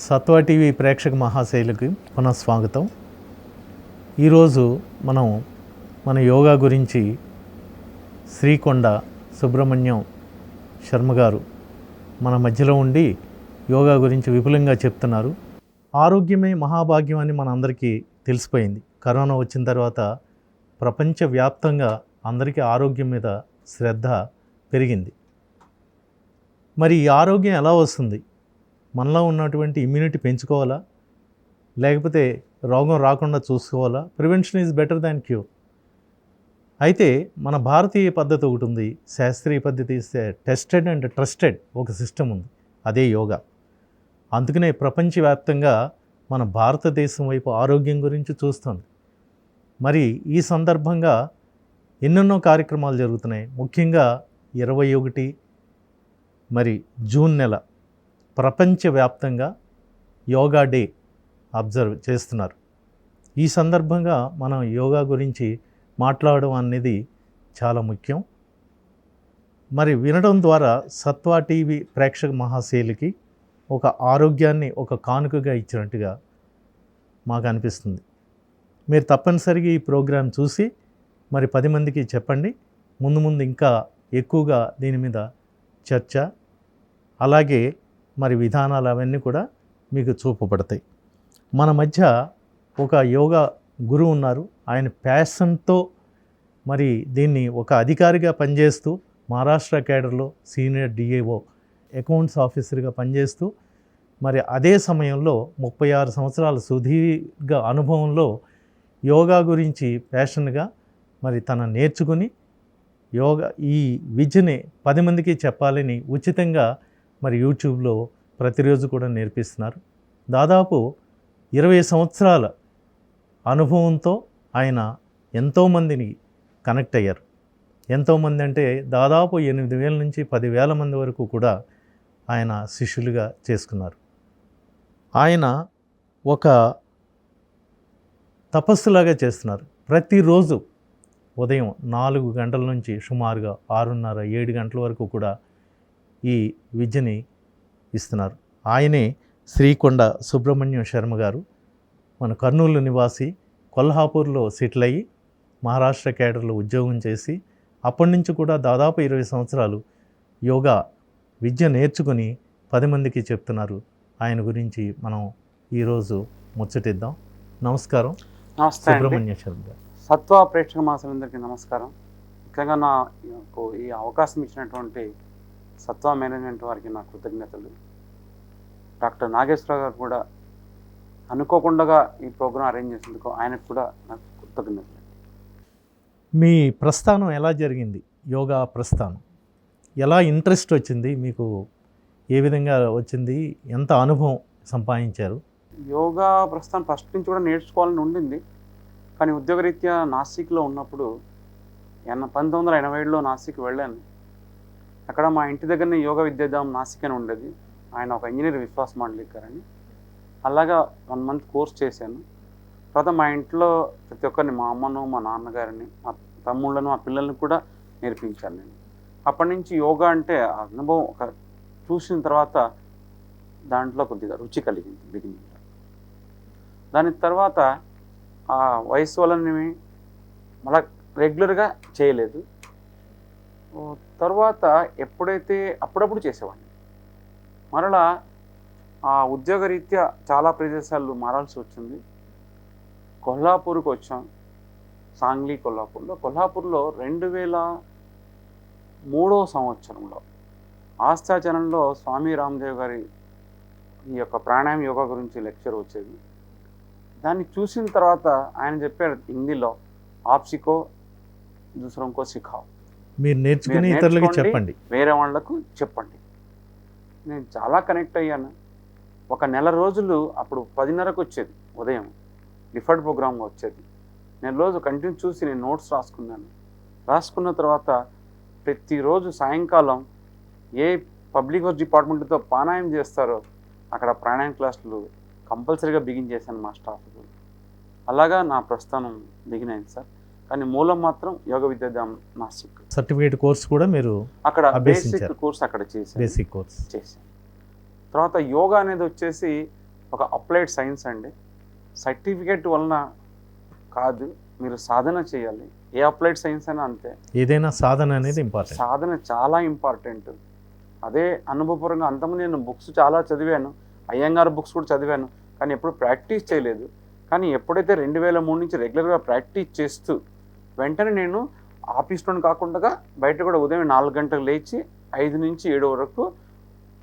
సత్వ టీవీ ప్రేక్షక మహాశైలికి పునఃస్వాగతం. ఈరోజు మనం మన యోగా గురించి శ్రీకొండ సుబ్రహ్మణ్యం శర్మ గారు మన మధ్యలో ఉండి యోగా గురించి విపులంగా చెప్తున్నారు. ఆరోగ్యమే మహాభాగ్యం అని మన అందరికీ తెలిసిపోయింది. కరోనా వచ్చిన తర్వాత ప్రపంచవ్యాప్తంగా అందరికీ ఆరోగ్యం మీద శ్రద్ధ పెరిగింది. మరి ఈ ఆరోగ్యం ఎలా వస్తుంది? మనలో ఉన్నటువంటి ఇమ్యూనిటీ పెంచుకోవాలా, లేకపోతే రోగం రాకుండా చూసుకోవాలా? Prevention is better than cure. అయితే మన భారతీయ పద్ధతి ఒకటి ఉంది, శాస్త్రీయ పద్ధతి ఇస్తే టెస్టెడ్ అండ్ ట్రస్టెడ్ ఒక సిస్టమ్ ఉంది, అదే యోగా. అందుకనే ప్రపంచవ్యాప్తంగా మన భారతదేశం వైపు ఆరోగ్యం గురించి చూస్తుంది. మరి ఈ సందర్భంగా ఎన్నెన్నో కార్యక్రమాలు జరుగుతున్నాయి. ముఖ్యంగా 21 మరి జూన్ నెల ప్రపంచవ్యాప్తంగా యోగా డే అబ్జర్వ్ చేస్తున్నారు. ఈ సందర్భంగా మనం యోగా గురించి మాట్లాడడం అనేది చాలా ముఖ్యం. మరి వినడం ద్వారా సత్వ టీవీ ప్రేక్షక మహాశైలికి ఒక ఆరోగ్యాన్ని ఒక కానుకగా ఇచ్చినట్టుగా మాకు అనిపిస్తుంది. మీరు తప్పనిసరిగా ఈ ప్రోగ్రాం చూసి మరి 10 మందికి చెప్పండి. ముందు ఇంకా ఎక్కువగా దీని మీద చర్చ, అలాగే మరి విధానాలు అవన్నీ కూడా మీకు చూపబడతాయి. మన మధ్య ఒక యోగా గురువు ఉన్నారు. ఆయన ప్యాషన్తో మరి దీన్ని ఒక అధికారిగా పనిచేస్తూ మహారాష్ట్ర కేడర్లో సీనియర్ డిఏఓ అకౌంట్స్ ఆఫీసర్గా పనిచేస్తూ మరి అదే సమయంలో 36 సంవత్సరాల సుదీర్ఘ అనుభవంలో యోగా గురించి ప్యాషన్గా మరి తన నేర్చుకుని యోగా ఈ విద్యని 10 మందికి చెప్పాలని ఉచితంగా మరి యూట్యూబ్లో ప్రతిరోజు కూడా నేర్పిస్తున్నారు. దాదాపు 20 సంవత్సరాల అనుభవంతో ఆయన ఎంతోమందిని కనెక్ట్ అయ్యారు. ఎంతోమంది అంటే దాదాపు 8,000 నుంచి 10,000 మంది వరకు కూడా ఆయన శిష్యులుగా చేసుకున్నారు. ఆయన ఒక తపస్సులాగా చేస్తున్నారు. ప్రతిరోజు ఉదయం 4 గంటల నుంచి సుమారుగా 6:30, 7 గంటల వరకు కూడా ఈ విద్యని ఇస్తున్నారు. ఆయనే శ్రీకొండ సుబ్రహ్మణ్యం శర్మ గారు. మన కర్నూలు నివాసి, కొల్హాపూర్లో సెటిల్ అయ్యి మహారాష్ట్ర కేడర్లో ఉద్యోగం చేసి అప్పటి నుంచి కూడా దాదాపు 20 సంవత్సరాలు యోగా విద్య నేర్చుకుని 10 మందికి చెప్తున్నారు. ఆయన గురించి మనం ఈరోజు ముచ్చటిద్దాం. నమస్కారం. నమస్తే సుబ్రహ్మణ్య శర్మ గారు. సత్వ ప్రేక్షక మాసలందరికీ నమస్కారం. ముఖ్యంగా నాకు ఈ అవకాశం ఇచ్చినటువంటి సత్వ మేనేజ్మెంట్ వారికి నా కృతజ్ఞతలు. డాక్టర్ నాగేశ్వరరావు గారు కూడా అనుకోకుండా ఈ ప్రోగ్రాం అరేంజ్ చేసేందుకు ఆయనకు కూడా నాకు కృతజ్ఞతలు. మీ ప్రస్థానం ఎలా జరిగింది? యోగా ప్రస్థానం ఎలా ఇంట్రెస్ట్ వచ్చింది మీకు? ఏ విధంగా వచ్చింది? ఎంత అనుభవం సంపాదించారు? యోగా ప్రస్థానం ఫస్ట్ నుంచి కూడా నేర్చుకోవాలని ఉండింది. కానీ ఉద్యోగరీత్యా నాసిక్లో ఉన్నప్పుడు 1987లో నాసిక్ వెళ్ళాను. అక్కడ మా ఇంటి దగ్గరనే యోగా విద్యాధాం నాసిక్ అని ఉండేది. ఆయన ఒక ఇంజనీర్, విశ్వాస్ మాండ్లికర్ అని. అలాగా 1 మంత్ కోర్స్ చేశాను. తర్వాత మా ఇంట్లో ప్రతి ఒక్కరిని, మా అమ్మను, మా నాన్నగారిని, మా తమ్ముళ్ళను, మా పిల్లల్ని కూడా నేర్పించాను నేను. అప్పటి నుంచి యోగా అంటే ఆ అనుభవం ఒక చూసిన తర్వాత దాంట్లో కొద్దిగా రుచి కలిగింది బిగినింగ్. దాని తర్వాత ఆ వయసు వలని మళ్ళా రెగ్యులర్గా చేయలేదు. తర్వాత ఎప్పుడైతే అప్పుడప్పుడు చేసేవాడిని. మరలా ఆ ఉద్యోగరీత్యా చాలా ప్రదేశాలు మారాల్సి వచ్చింది. కొల్హాపూర్కి వచ్చాం, సాంగ్లీ కొల్హాపూర్లో 2003వ సంవత్సరంలో ఆస్థాచరణలో స్వామి రామ్దేవ్ గారి ఈ యొక్క ప్రాణాయామ యోగా గురించి లెక్చర్ వచ్చేది. దాన్ని చూసిన తర్వాత ఆయన చెప్పారు హిందీలో, ఆప్సికో దూసరంకో సిఖావ్, మీరు నేర్చుకుని ఇతరులకు చెప్పండి, వేరే వాళ్ళకు చెప్పండి. నేను చాలా కనెక్ట్ అయ్యాను. 1 నెల రోజులు అప్పుడు 10:30కు వచ్చేది ఉదయం, డిఫర్డ్ ప్రోగ్రామ్గా వచ్చేది. నేను రోజు కంటిన్యూ చూసి నేను నోట్స్ రాసుకున్న తర్వాత ప్రతిరోజు సాయంకాలం ఏ పబ్లిక్ వర్క్ డిపార్ట్మెంట్తో ప్రాణాయామం చేస్తారో అక్కడ ప్రాణాయామ క్లాసులు కంపల్సరీగా బిగిన్ చేశాను మా స్టాఫ్కు. అలాగా నా ప్రస్థానం బిగిన్ అయింది సార్. కానీ మూలం మాత్రం యోగ విద్యాధాం నాసిక్. సర్టిఫికేట్ కోర్స్ కూడా మీరు అక్కడ బేసిక్ కోర్స్ అక్కడ చేశాను. బేసిక్ కోర్స్ చేశాను. తర్వాత యోగా అనేది వచ్చేసి ఒక అప్లైడ్ సైన్స్ అండి. సర్టిఫికేట్ వలన కాదు, మీరు సాధన చేయాలి. ఏ అప్లైడ్ సైన్స్ అయినా అంతే, ఏదైనా సాధన అనేది ఇంపార్టెంట్. సాధన చాలా ఇంపార్టెంట్. అదే అనుభవపూర్వకంగా అంతకుముందు నేను బుక్స్ చాలా చదివాను, అయ్యంగార్ బుక్స్ కూడా చదివాను, కానీ ఎప్పుడు ప్రాక్టీస్ చేయలేదు. కానీ ఎప్పుడైతే 2003 నుంచి రెగ్యులర్గా ప్రాక్టీస్ చేస్తూ వెంటనే నేను ఆఫీస్లోని కాకుండా బయట కూడా ఉదయం 4 గంటలకు లేచి 5 నుంచి 7 వరకు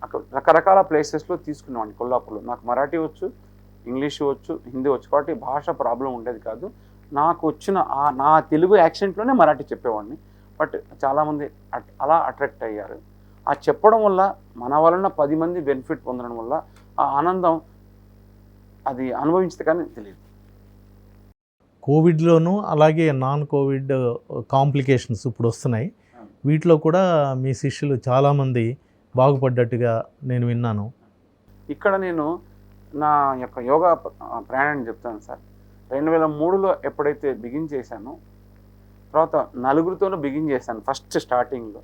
అక్కడ రకరకాల ప్లేసెస్లో తీసుకునేవాడిని. కొల్లాపూర్లో నాకు మరాఠీ వచ్చు, ఇంగ్లీష్ వచ్చు, హిందీ వచ్చు, కాబట్టి భాష ప్రాబ్లం ఉండేది కాదు. నాకు వచ్చిన నా తెలుగు యాక్సెంట్లోనే మరాఠీ చెప్పేవాడిని. బట్ చాలామంది అలా అట్రాక్ట్ అయ్యారు. ఆ చెప్పడం వల్ల మన వలన 10 మంది బెనిఫిట్ పొందడం వల్ల ఆ ఆనందం అది అనుభవించదు కానీ తెలియదు. కోవిడ్లోనూ అలాగే నాన్ కోవిడ్ కాంప్లికేషన్స్ ఇప్పుడు వస్తున్నాయి. వీటిలో కూడా మీ శిష్యులు చాలామంది బాగుపడ్డట్టుగా నేను విన్నాను. ఇక్కడ నేను నా యొక్క యోగా ప్రయాణాన్ని చెప్తాను సార్. 2003లో ఎప్పుడైతే బిగిన్ చేశానో, తర్వాత నలుగురితోనూ బిగిన్ చేశాను ఫస్ట్ స్టార్టింగ్లో.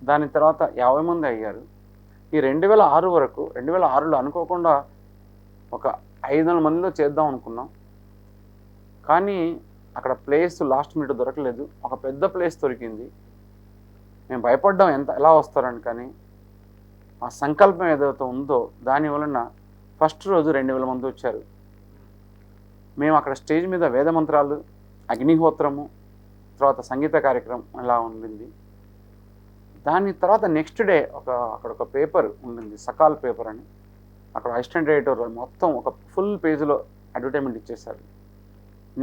దాని తర్వాత 50 మంది అయ్యారు. ఈ 2006 వరకు, 2006లో అనుకోకుండా ఒక 500 మందిలో చేద్దాం అనుకున్నాం. కానీ అక్కడ ప్లేస్ లాస్ట్ మినిట్ దొరకలేదు. ఒక పెద్ద ప్లేస్ దొరికింది. మేము భయపడ్డాం ఎలా వస్తారని. కానీ ఆ సంకల్పం ఏదైతే ఉందో దాని వలన ఫస్ట్ రోజు 2000 మంది వచ్చారు. మేము అక్కడ స్టేజ్ మీద వేద మంత్రాలు, అగ్నిహోత్రము, తర్వాత సంగీత కార్యక్రమం ఇలా ఉండింది. దాని తర్వాత నెక్స్ట్ డే అక్కడ ఒక పేపర్ ఉండింది, సకాల్ పేపర్ అని. అక్కడ అసిస్టెంట్ ఎడిటర్ మొత్తం ఒక ఫుల్ పేజ్లో అడ్వర్టైజ్మెంట్ ఇచ్చేశారు.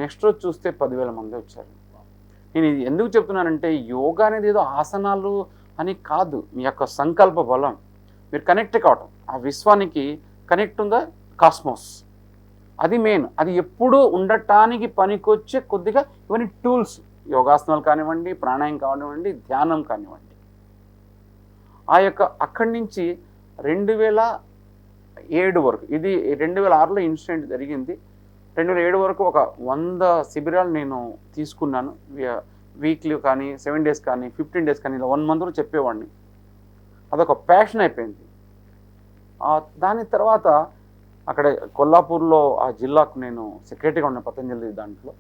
నెక్స్ట్ రోజు చూస్తే 10,000 మంది వచ్చారు. నేను ఇది ఎందుకు చెప్తున్నానంటే, యోగా అనేది ఏదో ఆసనాలు అని కాదు, మీ యొక్క సంకల్ప బలం. మీరు కనెక్ట్ కావటం, ఆ విశ్వానికి కనెక్ట్ ఉందా, కాస్మోస్, అది మెయిన్. అది ఎప్పుడూ ఉండటానికి పనికొచ్చే కొద్దిగా ఇవన్నీ టూల్స్. యోగాసనాలు కానివ్వండి, ప్రాణాయామం కానివ్వండి, ధ్యానం కానివ్వండి. ఆ యొక్క అక్కడి నుంచి 2007 వరకు, ఇది 2006లో ఇన్సిడెంట్ జరిగింది. 2007 వరకు ఒక 100 శిబిరాలు నేను తీసుకున్నాను. వీక్లీ కానీ, 7 డేస్ కానీ, 15 డేస్ కానీ, ఇలా 1 మంత్ చెప్పేవాడిని. అదొక ప్యాషన్ అయిపోయింది. దాని తర్వాత అక్కడ కొల్లాపూర్లో ఆ జిల్లాకు నేను సెక్రటరీగా ఉన్న పతంజలి దాంట్లో.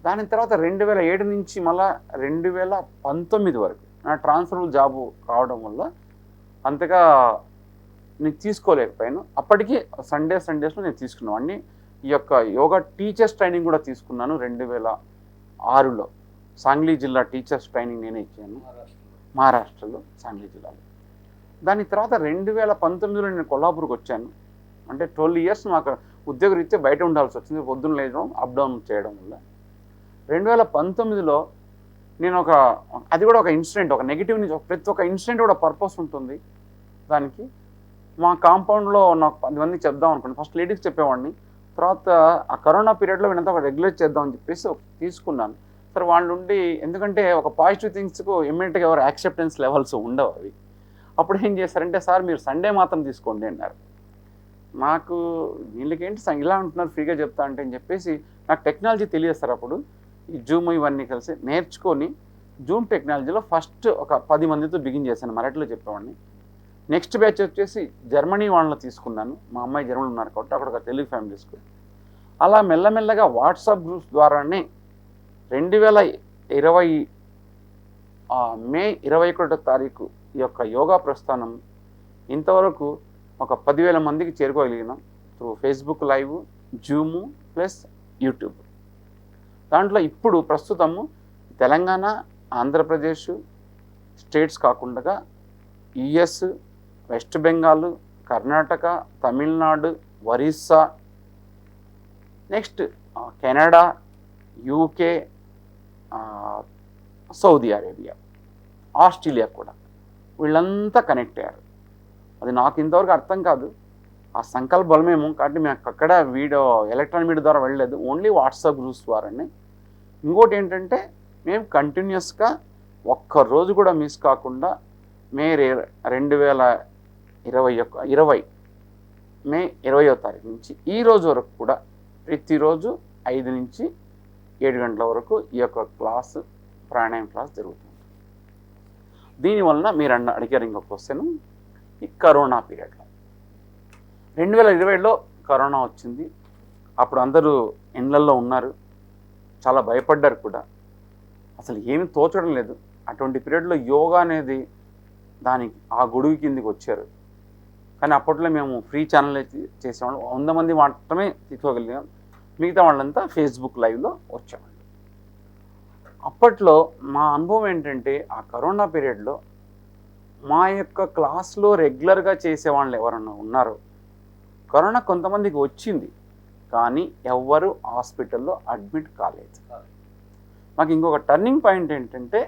దాని తర్వాత 2007 నుంచి మళ్ళీ 2019 వరకు నా ట్రాన్స్ఫర్ జాబు కావడం వల్ల అంతగా నేను తీసుకోలేకపోయాను. అప్పటికి సండేస్లో నేను తీసుకున్నాను. ఈ యొక్క యోగా టీచర్స్ ట్రైనింగ్ కూడా తీసుకున్నాను 2006లో. సాంగ్లీ జిల్లా టీచర్స్ ట్రైనింగ్ నేనే ఇచ్చాను, మహారాష్ట్రలో సాంగ్లీ జిల్లాలో. దాని తర్వాత 2019లో నేను కొల్లాపూర్కి వచ్చాను. అంటే 12 ఇయర్స్ నాకు ఉద్యోగరీత్యా బయట ఉండాల్సి వచ్చింది, పొద్దున్న లేచడం, అప్ డౌన్ చేయడం వల్ల. 2019లో నేను అది కూడా ఒక ఇన్సిడెంట్, ఒక నెగిటివ్ నుంచి, ప్రతి ఒక్క ఇన్సిడెంట్ కూడా పర్పస్ ఉంటుంది దానికి. మా కాంపౌండ్లో నాకు 10 మంది చెప్దాం అనుకున్నాను. ఫస్ట్ లేడీస్ చెప్పేవాడిని, తర్వాత ఆ కరోనా పీరియడ్లో వీళ్ళంతా ఒక రెగ్యులేట్ చేద్దామని చెప్పేసి తీసుకున్నాను. సరే వాళ్ళ నుండి, ఎందుకంటే ఒక పాజిటివ్ థింగ్స్కు ఇమ్మీడియట్గా ఎవరు యాక్సెప్టెన్స్ లెవెల్స్ ఉండవు అవి. అప్పుడు ఏం చేశారంటే, సార్ మీరు సండే మాత్రం తీసుకోండి అన్నారు. నాకు వీళ్ళకేంటి ఇలా ఉంటున్నారు ఫ్రీగా చెప్తా అంటే అని చెప్పేసి, నాకు టెక్నాలజీ తెలియదు సార్. అప్పుడు ఈ జూమ్ ఇవన్నీ కలిసి నేర్చుకొని జూమ్ టెక్నాలజీలో ఫస్ట్ ఒక 10 మందితో బిగిన్ చేశాను, మరాఠీలో చెప్పేవాడిని. నెక్స్ట్ బ్యాచ్ వచ్చేసి జర్మనీ వాళ్ళని తీసుకున్నాను. మా అమ్మాయి జర్మనీ ఉన్నారు కాబట్టి అక్కడ ఒక తెలుగు ఫ్యామిలీస్కు. అలా మెల్లమెల్లగా వాట్సాప్ గ్రూప్స్ ద్వారానే 2020 మే 21వ తారీఖు ఈ యొక్క యోగా ప్రస్థానం ఇంతవరకు ఒక 10,000 మందికి చేరుకోగలిగినాం. Through Facebook live, zoom plus YouTube. దాంట్లో ఇప్పుడు ప్రస్తుతము తెలంగాణ, ఆంధ్రప్రదేశ్ స్టేట్స్ కాకుండా US, west Bengal, Karnataka, Tamil Nadu, Orissa, next Canada, UK, Saudi Arabia, Australia కూడా వీళ్ళంతా కనెక్ట్ అయ్యారు. అది నాకు ఇంతవరకు అర్థం కాదు. ఆ సంకల్ప బలమేమో, కాబట్టి మేము అక్కడ ఎలక్ట్రానిక్ మీడియా ద్వారా వెళ్ళలేదు, ఓన్లీ వాట్సాప్ గ్రూప్స్ ద్వారానే. ఇంకోటి ఏంటంటే, మేము కంటిన్యూస్గా ఒక్కరోజు కూడా మిస్ కాకుండా మే 2020 మే 20వ తారీఖు నుంచి ఈ రోజు వరకు కూడా ప్రతిరోజు 5 నుంచి 7 గంటల వరకు ఈ యొక్క క్లాసు, ప్రాణాయామ క్లాస్ జరుగుతుంది. దీనివలన మీరు అడిగారు ఇంకొక క్వశ్చన్, ఈ కరోనా పీరియడ్లో 2020లో కరోనా వచ్చింది. అప్పుడు అందరూ ఇండ్లల్లో ఉన్నారు, చాలా భయపడ్డారు కూడా, అసలు ఏమీ తోచడం లేదు. అటువంటి పీరియడ్లో యోగా అనేది దానికి ఆ గొడుగు కిందికి వచ్చారు. కానీ అప్పట్లో మేము ఫ్రీ ఛానల్ చేసేవాళ్ళం, 100 మంది మాత్రమే తీసుకోగలిగాం, మిగతా వాళ్ళంతా ఫేస్బుక్ లైవ్లో వచ్చేవాళ్ళు. అప్పట్లో మా అనుభవం ఏంటంటే ఆ కరోనా పీరియడ్లో మా యొక్క క్లాస్లో రెగ్యులర్గా చేసేవాళ్ళు ఎవరన్నా ఉన్నారో, కరోనా కొంతమందికి వచ్చింది కానీ ఎవ్వరు హాస్పిటల్లో అడ్మిట్ కాలేదు. మాకు ఇంకొక టర్నింగ్ పాయింట్ ఏంటంటే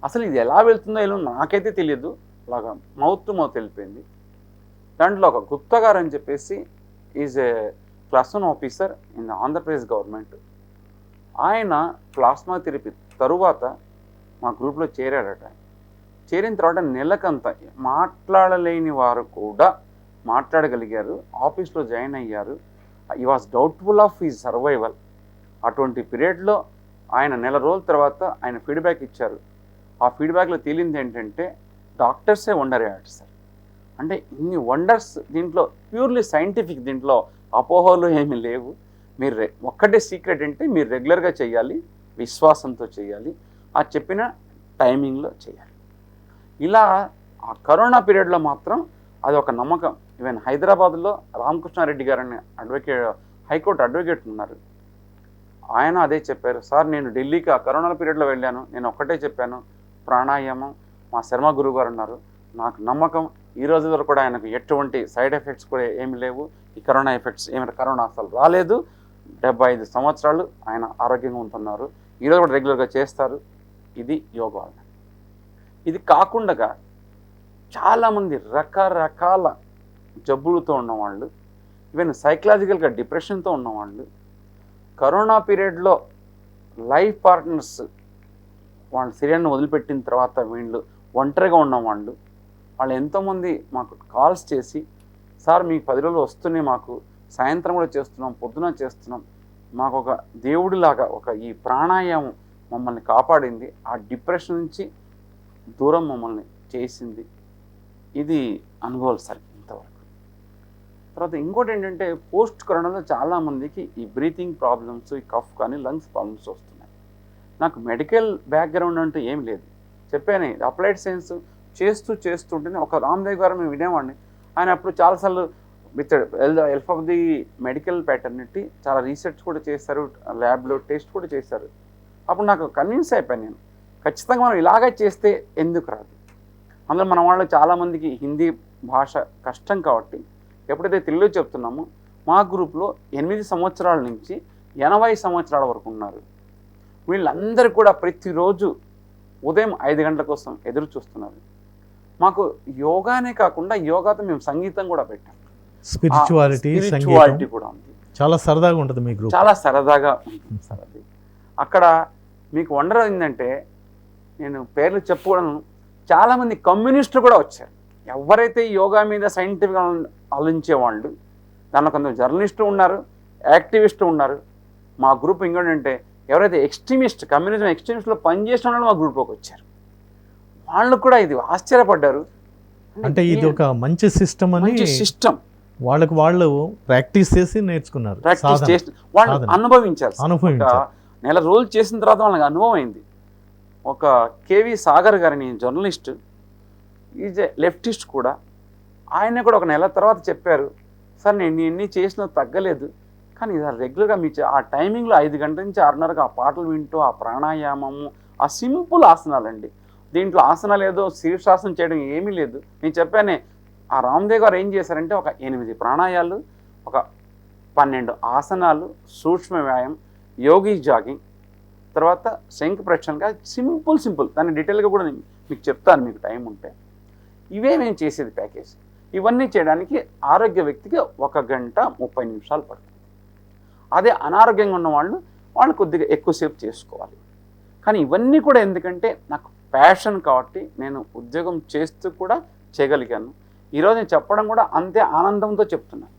అసలు ఇది ఎలా వెళ్తుందో ఏమో నాకైతే తెలియదు, అలాగా మౌత్ టు మౌత్ వెళ్ళిపోయింది. దాంట్లో ఒక గుప్తా గారు అని చెప్పేసి is a class 1 officer in the Andhra Pradesh government. ఆయన ప్లాస్మా థెరపీ తరువాత మా గ్రూప్లో చేరాడట. చేరిన తర్వాత నెలకంతా మాట్లాడలేని వారు కూడా మాట్లాడగలిగారు, ఆఫీస్లో జాయిన్ అయ్యారు. ఈ was doubtful of his survival. అటువంటి పీరియడ్లో ఆయన నెల రోజుల తర్వాత ఆయన ఫీడ్బ్యాక్ ఇచ్చారు. ఆ ఫీడ్బ్యాక్లో తేలింది ఏంటంటే డాక్టర్సే వండర్ అయ్యాడు సార్. అంటే ఇన్ని వండర్స్ దీంట్లో ప్యూర్లీ సైంటిఫిక్, దీంట్లో అపోహలు ఏమీ లేవు. మీరు ఒక్కటే సీక్రెట్ అంటే మీరు రెగ్యులర్గా చేయాలి, విశ్వాసంతో చేయాలి, ఆ చెప్పిన టైమింగ్లో చేయాలి. ఇలా ఆ కరోనా పీరియడ్లో మాత్రం అది ఒక నమ్మకం. ఈవెన్ హైదరాబాద్లో రామకృష్ణారెడ్డి గారు అనే హైకోర్టు అడ్వకేట్ ఉన్నారు, ఆయన అదే చెప్పారు. సార్ నేను ఢిల్లీకి ఆ కరోనా పీరియడ్లో వెళ్ళాను, నేను ఒక్కటే చెప్పాను ప్రాణాయామం. మా శర్మ గురువు గారు ఉన్నారు, నాకు నమ్మకం ఈ రోజు వరకు కూడా ఆయనకు ఎటువంటి సైడ్ ఎఫెక్ట్స్ కూడా ఏమి లేవు, ఈ కరోనా ఎఫెక్ట్స్ ఏమైనా కరోనా అసలు రాలేదు. 75 సంవత్సరాలు ఆయన ఆరోగ్యంగా ఉంటున్నారు, ఈరోజు కూడా రెగ్యులర్గా చేస్తారు. ఇది యోగా. ఇది కాకుండా చాలామంది రకరకాల జబ్బులతో ఉన్నవాళ్ళు, ఈవెన్ సైకలాజికల్గా డిప్రెషన్తో ఉన్నవాళ్ళు, కరోనా పీరియడ్లో లైఫ్ పార్ట్నర్స్ వాళ్ళ శరీరాన్ని వదిలిపెట్టిన తర్వాత వీళ్ళు ఒంటరిగా ఉన్నవాళ్ళు, వాళ్ళు ఎంతోమంది మాకు కాల్స్ చేసి సార్ మీకు 10 రోజులు వస్తున్నాయి, మాకు సాయంత్రం కూడా చేస్తున్నాం, పొద్దున చేస్తున్నాం, మాకు ఒక దేవుడిలాగా ఒక ఈ ప్రాణాయామం మమ్మల్ని కాపాడింది, ఆ డిప్రెషన్ నుంచి దూరం మమ్మల్ని చేసింది. ఇది అనుభవాలు సార్ ఇంతవరకు. తర్వాత ఇంకోటి ఏంటంటే పోస్ట్ కరోనాలో చాలామందికి ఈ బ్రీతింగ్ ప్రాబ్లమ్స్, ఈ కఫ్ కానీ లంగ్స్ ప్రాబ్లమ్స్ వస్తున్నాయి. నాకు మెడికల్ బ్యాక్గ్రౌండ్ అంటూ ఏం లేదు, చెప్పాను అప్లైడ్ సైన్స్ చేస్తుంటేనే ఒక రామ్దేవ్ గారు మేము వినేవాడిని. ఆయన అప్పుడు చాలాసార్లు with help of the medical paternity చాలా రీసెర్చ్ కూడా చేశారు, ల్యాబ్లో టెస్ట్ కూడా చేశారు. అప్పుడు నాకు కన్విన్స్ అయిపోయాను, నేను ఖచ్చితంగా మనం ఇలాగే చేస్తే ఎందుకు రాదు. అందులో మన వాళ్ళు చాలామందికి హిందీ భాష కష్టం కాబట్టి ఎప్పుడైతే తెలుగులో చెప్తున్నామో మా గ్రూప్లో 8 సంవత్సరాల నుంచి 80 సంవత్సరాల వరకు ఉన్నారు. వీళ్ళందరూ కూడా ప్రతిరోజు ఉదయం 5 గంటల కోసం ఎదురు చూస్తున్నారు. మాకు యోగానే కాకుండా యోగాతో మేము సంగీతం కూడా పెట్టాం, స్పిరిచువాలిటీ కూడా ఉంది. చాలా సరదాగా ఉంటుంది మీ గ్రూప్, చాలా సరదాగా ఉంటుంది సార్. అది అక్కడ మీకు వండర్ ఏంటంటే నేను పేర్లు చెప్పుకోవడం, చాలామంది కమ్యూనిస్టులు కూడా వచ్చారు. ఎవరైతే యోగా మీద సైంటిఫిక్గా ఆలోచించేవాళ్ళు, దానిలో కొంత జర్నలిస్టు ఉన్నారు, యాక్టివిస్టు ఉన్నారు. మా గ్రూప్ ఇంకోటంటే ఎవరైతే ఎక్స్ట్రీమిస్ట్, కమ్యూనిజం ఎక్స్ట్రీమిస్ట్లో పనిచేసిన వాళ్ళు మా గ్రూప్లోకి వచ్చారు. వాళ్ళు కూడా ఇది ఆశ్చర్యపడ్డారు. అంటే ఇది ఒక మంచి సిస్టమ్ అని, సిస్టమ్ వాళ్ళకి వాళ్ళు ప్రాక్టీస్ చేసి నేర్చుకున్నారు, ప్రాక్టీస్ చేసి వాళ్ళు అనుభవించారు. నెల రోజులు చేసిన తర్వాత వాళ్ళకి అనుభవం అయింది. ఒక కేవి సాగర్ గారిని జర్నలిస్ట్, ఈజ్ లెఫ్టిస్ట్ కూడా, ఆయన కూడా ఒక నెల తర్వాత చెప్పారు, సార్ నేను ఎన్ని చేసినా తగ్గలేదు, కానీ ఇది రెగ్యులర్గా మీ ఆ టైమింగ్లో 5 గంటల నుంచి 6:30కి ఆ పాటలు వింటూ ఆ ప్రాణాయామము, ఆ సింపుల్ ఆసనాలండి. దీంట్లో ఆసనాలు ఏదో శీర్షాసనం చేయడం ఏమీ లేదు. నేను చెప్పానే ఆ రామ్దేవ్ గారు ఏం చేశారంటే ఒక 8 ప్రాణాయాలు, ఒక 12 ఆసనాలు, సూక్ష్మ వ్యాయామం, యోగి జాగింగ్, తర్వాత శంఖ ప్రక్షణగా సింపుల్ దాన్ని డీటెయిల్గా కూడా నేను మీకు చెప్తాను మీకు టైం ఉంటే. ఇవే మేము చేసేది ప్యాకేజ్. ఇవన్నీ చేయడానికి ఆరోగ్య వ్యక్తికి 1 గంట 30 నిమిషాలు పడుతుంది. అదే అనారోగ్యంగా ఉన్న వాళ్ళు కొద్దిగా ఎక్కువసేపు చేసుకోవాలి. కానీ ఇవన్నీ కూడా ఎందుకంటే నాకు ప్యాషన్ కాబట్టి నేను ఉద్యోగం చేస్తూ కూడా చేయగలిగాను. ఈరోజు నేను చెప్పడం కూడా అంతే ఆనందంతో చెప్తున్నాను.